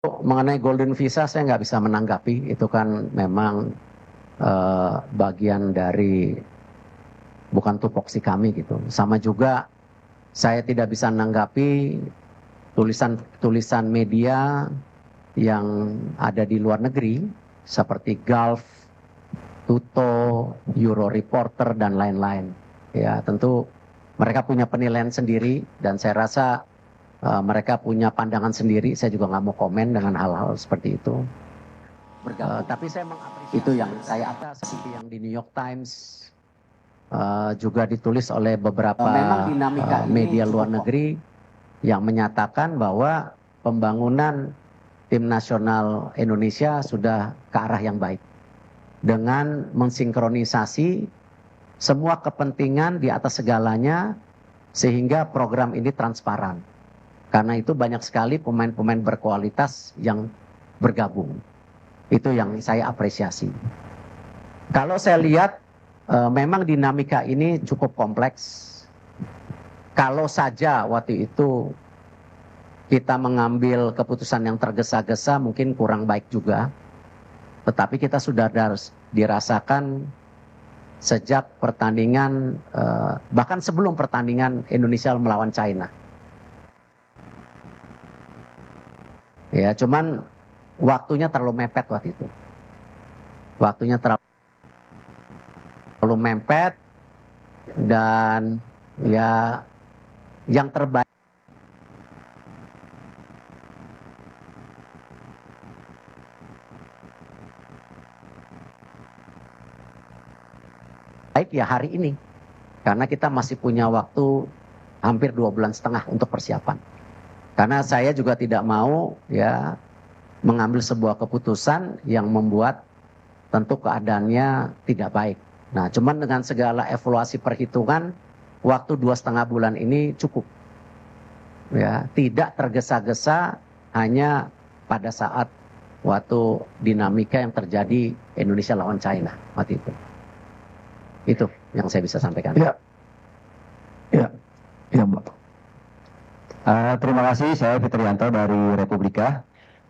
Mengenai Golden Visa saya nggak bisa menanggapi, itu kan memang bagian dari bukan tupoksi kami gitu. Sama juga saya tidak bisa menanggapi tulisan media yang ada di luar negeri seperti Gulf, Tuto, Euro Reporter dan lain-lain. Ya tentu mereka punya penilaian sendiri dan saya rasa mereka punya pandangan sendiri. Saya juga nggak mau komen dengan hal-hal seperti itu. Tapi saya mengapresiasi itu yang saya atas seperti yang di New York Times juga ditulis oleh beberapa media luar negeri yang menyatakan bahwa pembangunan tim nasional Indonesia sudah ke arah yang baik dengan mensinkronisasi semua kepentingan di atas segalanya sehingga program ini transparan. Karena itu banyak sekali pemain-pemain berkualitas yang bergabung. Itu yang saya apresiasi. Kalau saya lihat memang dinamika ini cukup kompleks. Kalau saja waktu itu kita mengambil keputusan yang tergesa-gesa mungkin kurang baik juga. Tetapi kita sudah dirasakan sejak pertandingan, bahkan sebelum pertandingan Indonesia melawan China. Ya, cuman waktunya terlalu mepet waktu itu. Waktunya terlalu mepet dan ya yang terbaik ya hari ini. Karena kita masih punya waktu hampir 2,5 bulan untuk persiapan. Karena saya juga tidak mau ya mengambil sebuah keputusan yang membuat tentu keadaannya tidak baik. Nah, cuman dengan segala evaluasi perhitungan, waktu 2,5 bulan ini cukup. Ya, tidak tergesa-gesa hanya pada saat waktu dinamika yang terjadi Indonesia lawan China waktu itu. Itu yang saya bisa sampaikan. Ya, Mbak. Terima kasih, saya Fitrianto dari Republika.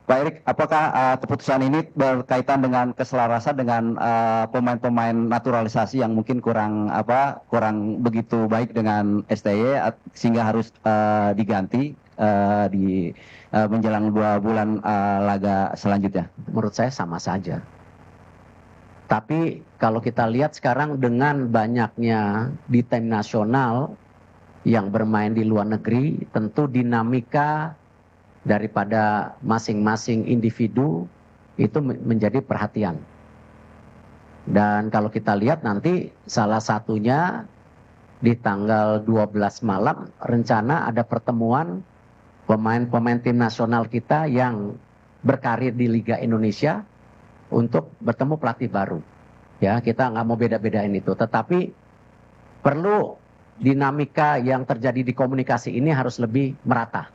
Pak Erik, apakah keputusan ini berkaitan dengan keselarasan dengan pemain-pemain naturalisasi yang mungkin kurang begitu baik dengan STY sehingga harus diganti di menjelang 2 bulan laga selanjutnya? Menurut saya sama saja. Tapi kalau kita lihat sekarang dengan banyaknya di tim nasional yang bermain di luar negeri, tentu dinamika daripada masing-masing individu itu menjadi perhatian. Dan kalau kita lihat nanti salah satunya di tanggal 12 malam rencana ada pertemuan pemain-pemain tim nasional kita yang berkarir di Liga Indonesia untuk bertemu pelatih baru. Ya, kita nggak mau beda-bedain itu, tetapi perlu dinamika yang terjadi di komunikasi ini harus lebih merata.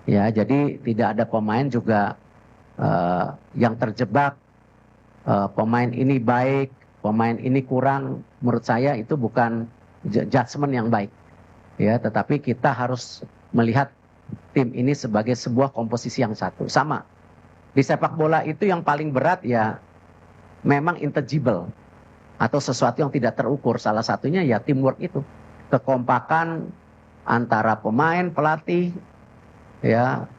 Ya, jadi tidak ada pemain juga yang terjebak pemain ini baik, pemain ini kurang. Menurut saya itu bukan judgement yang baik. Ya, tetapi kita harus melihat tim ini sebagai sebuah komposisi yang satu. Sama. Di sepak bola itu yang paling berat ya memang intangible atau sesuatu yang tidak terukur. Salah satunya ya teamwork itu. Kekompakan antara pemain, pelatih, ya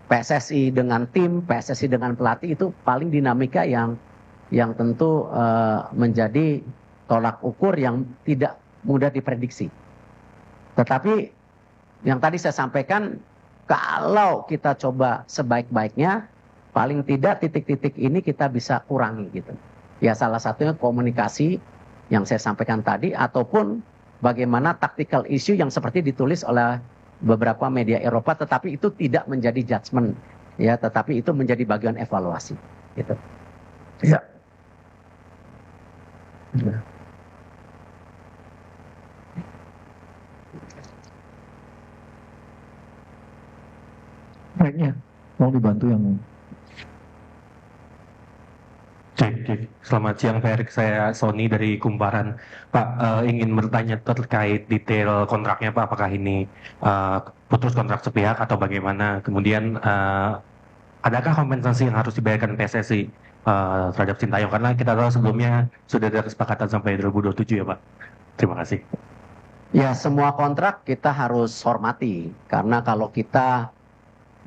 PSSI dengan tim, PSSI dengan pelatih itu paling dinamika yang tentu menjadi tolak ukur yang tidak mudah diprediksi. Tetapi yang tadi saya sampaikan, kalau kita coba sebaik-baiknya, paling tidak titik-titik ini kita bisa kurangi gitu. Ya salah satunya komunikasi yang saya sampaikan tadi, ataupun bagaimana tactical issue yang seperti ditulis oleh beberapa media Eropa, tetapi itu tidak menjadi judgement, ya, tetapi itu menjadi bagian evaluasi, gitu. Ya. Baiknya, mau dibantu yang Cek. Selamat siang Pak Erik, saya Sony dari Kumparan. Pak, ingin bertanya terkait detail kontraknya Pak, apakah ini putus kontrak sepihak atau bagaimana? Kemudian adakah kompensasi yang harus dibayarkan PSSI terhadap Sintayong? Karena kita tahu sebelumnya sudah ada kesepakatan sampai 2027 ya Pak. Terima kasih. Ya, semua kontrak kita harus hormati. Karena kalau kita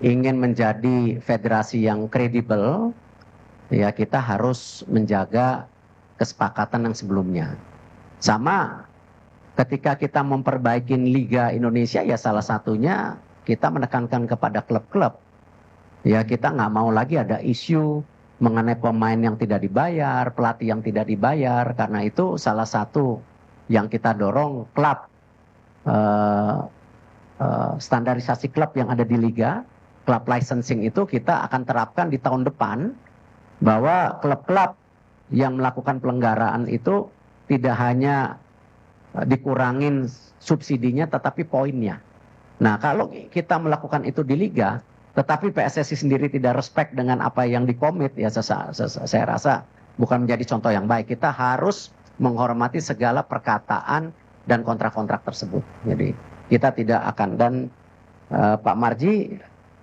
ingin menjadi federasi yang kredibel, ya kita harus menjaga kesepakatan yang sebelumnya. Sama ketika kita memperbaiki Liga Indonesia, ya salah satunya kita menekankan kepada klub-klub. Ya kita nggak mau lagi ada isu mengenai pemain yang tidak dibayar, pelatih yang tidak dibayar. Karena itu salah satu yang kita dorong klub, standarisasi klub yang ada di Liga, klub licensing itu kita akan terapkan di tahun depan, bahwa klub-klub yang melakukan pelanggaran itu tidak hanya dikurangin subsidinya tetapi poinnya. Nah, kalau kita melakukan itu di liga, tetapi PSSI sendiri tidak respect dengan apa yang dikomit, ya saya rasa bukan menjadi contoh yang baik. Kita harus menghormati segala perkataan dan kontrak-kontrak tersebut. Jadi kita tidak akan, dan Pak Marji,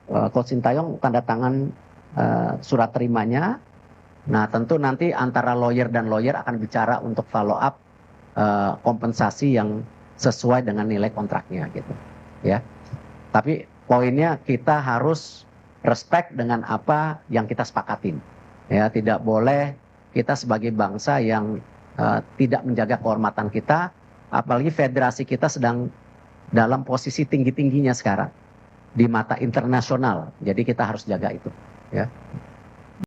Coach Sintayong tanda tangan surat terimanya. Nah, tentu nanti antara lawyer dan lawyer akan bicara untuk follow up kompensasi yang sesuai dengan nilai kontraknya gitu. Ya. Tapi poinnya kita harus respect dengan apa yang kita sepakatin. Ya, tidak boleh kita sebagai bangsa yang tidak menjaga kehormatan kita, apalagi federasi kita sedang dalam posisi tinggi-tingginya sekarang di mata internasional. Jadi kita harus jaga itu, ya.